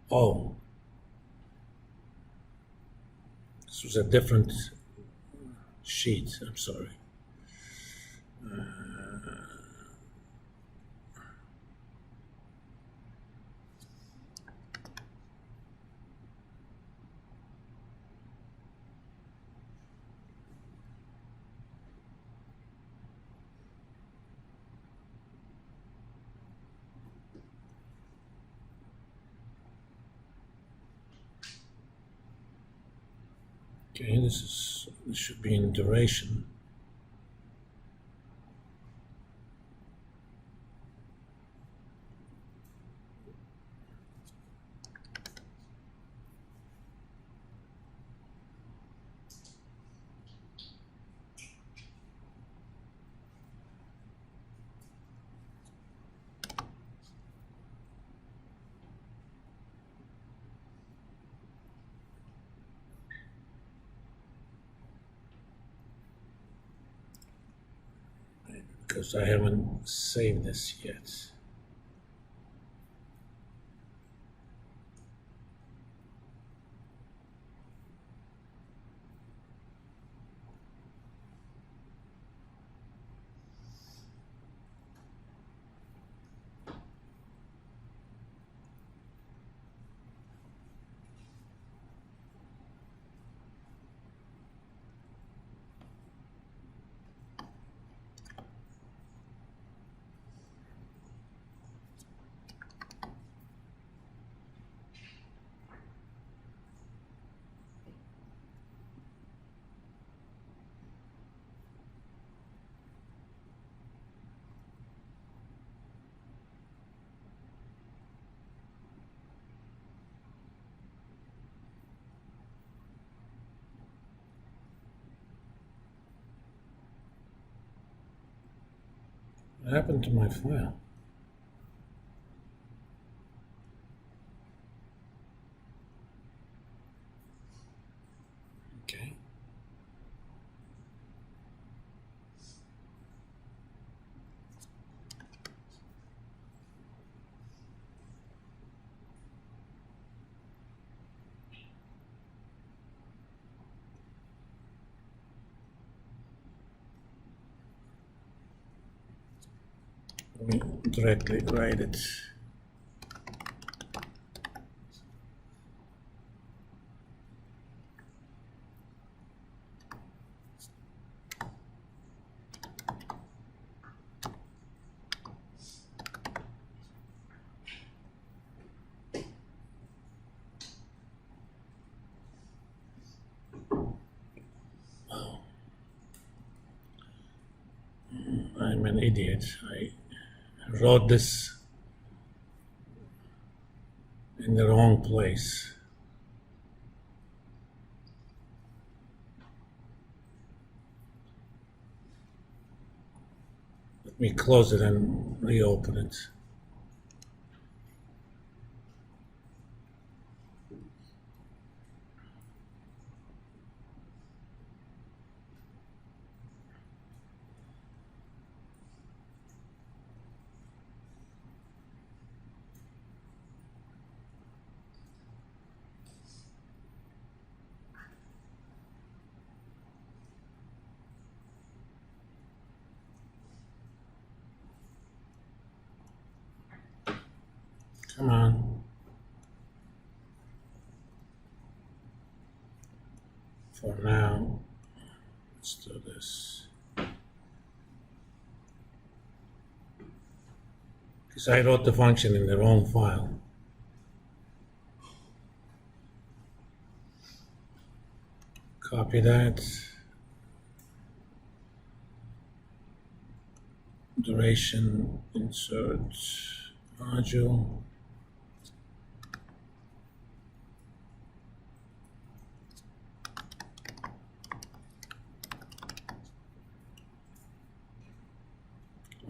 Oh, this was a different sheet. I'm sorry. Okay, this should be in duration. Because I haven't saved this yet. What happened to my file? Okay. Let me directly write it. I'm an idiot. I wrote this in the wrong place. Let me close it and reopen it. Come on. For now, let's do this. Because I wrote the function in the wrong file. Copy that. Duration, insert, module.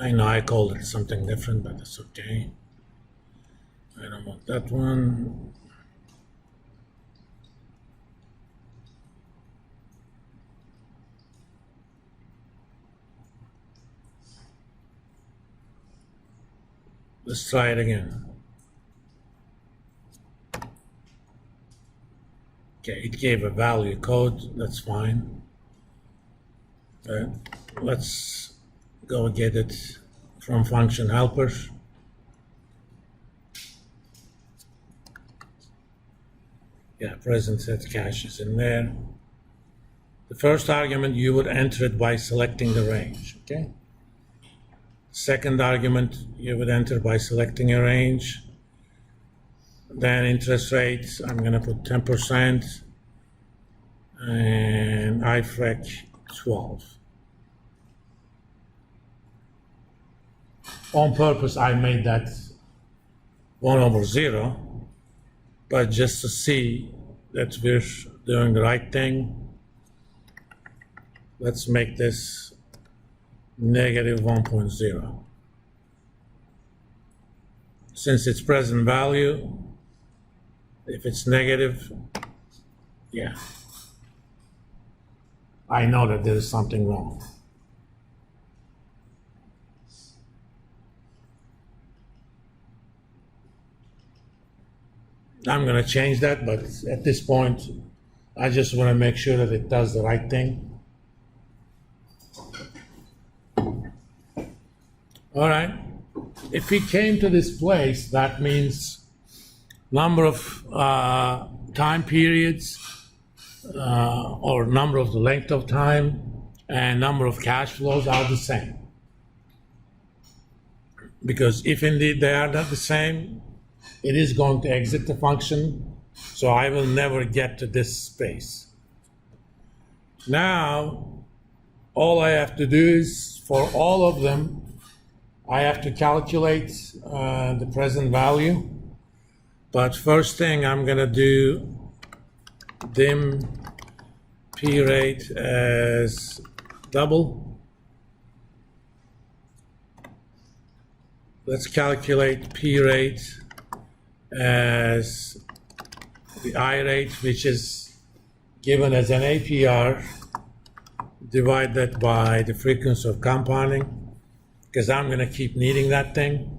I know I called it something different, but it's okay. I don't want that one. Let's try it again. Okay, it gave a value code, that's fine. Let's go get it from function helper. Yeah, present set cache is in there. The first argument, you would enter it by selecting the range, okay? Second argument, you would enter by selecting a range. Then interest rates, I'm gonna put 10% and IFREC 12. On purpose, I made that 1/0, but just to see that we're doing the right thing, let's make this negative 1.0. Since it's present value, if it's negative, yeah, I know that there is something wrong. I'm going to change that, but at this point, I just want to make sure that it does the right thing. All right. If we came to this place, that means number of time periods or number of the length of time and number of cash flows are the same. Because if indeed they are not the same, it is going to exit the function, so I will never get to this space. Now, all I have to do is, for all of them, I have to calculate the present value. But first thing I'm gonna do dim p rate as double. Let's calculate p rate as the I rate, which is given as an APR divided by the frequency of compounding, because I'm going to keep needing that thing.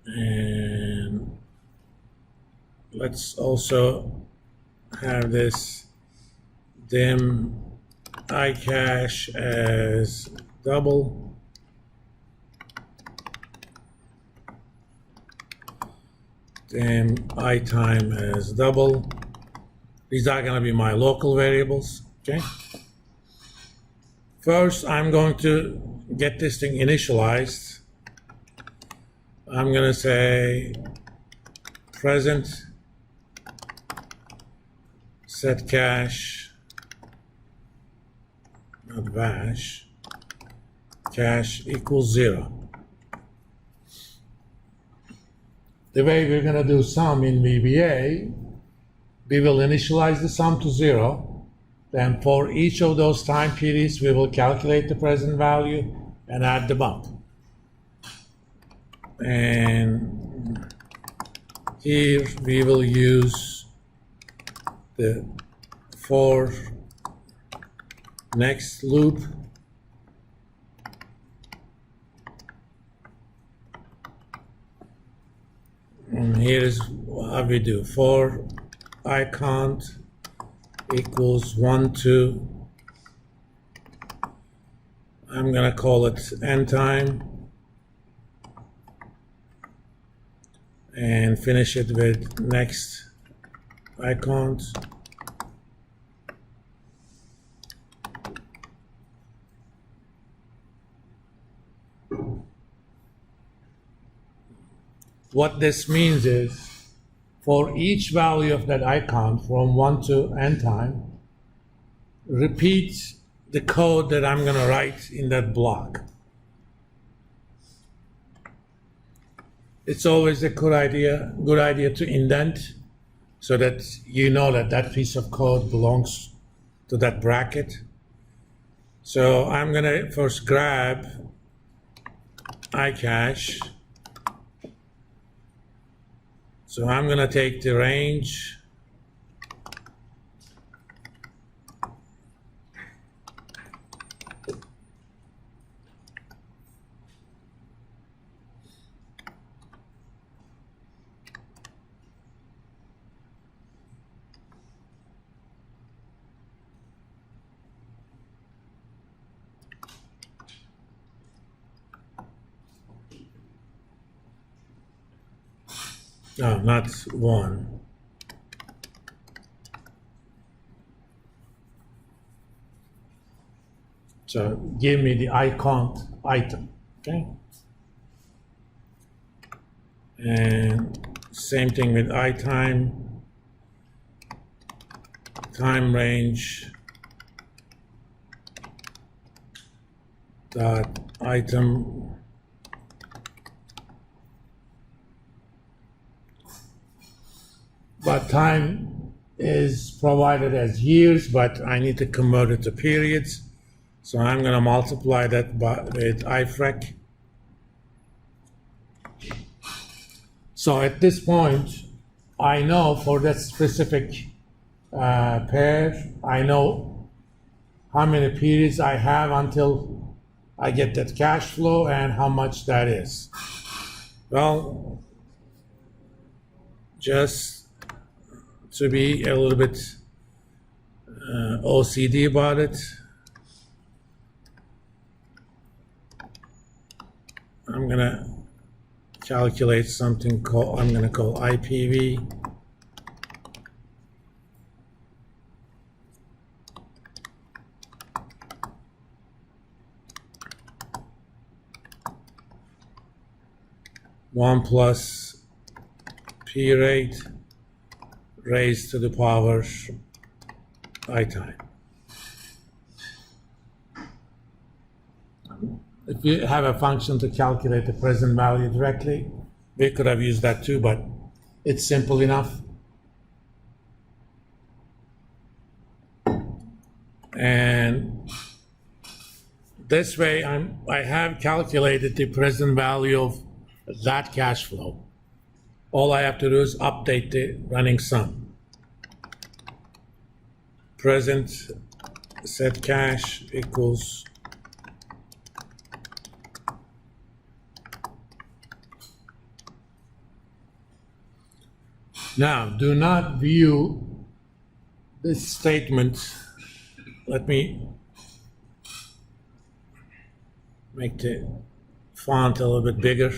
And let's also have this dim iCache as double. Dim iTime as double. These are going to be my local variables, okay? First, I'm going to get this thing initialized. I'm going to say present set cache, not vash, cache equals 0. The way we're going to do sum in VBA, we will initialize the sum to 0. Then for each of those time periods, we will calculate the present value and add the bump. And here we will use the for next loop. And here is how we do. For I count equals 1 to, I'm going to call it end time, and finish it with next I count. What this means is, for each value of that I count from 1 to end time, repeat the code that I'm going to write in that block. It's always a good idea to indent so that you know that that piece of code belongs to that bracket. So I'm going to first grab iCache. So I'm going to take the range No, not one. So give me the icon item, okay? And same thing with iTime, time range dot item but time is provided as years, but I need to convert it to periods. So I'm going to multiply that with ifrec. So at this point, I know for that specific pair, I know how many periods I have until I get that cash flow and how much that is. Well, just to be a little bit OCD about it, I'm gonna calculate something called, I'm gonna call IPV. One plus P rate raised to the power I time. If you have a function to calculate the present value directly, we could have used that too, but it's simple enough. And this way, I have calculated the present value of that cash flow. All I have to do is update the running sum. Present set cash equals now, do not view this statement. Let me make the font a little bit bigger.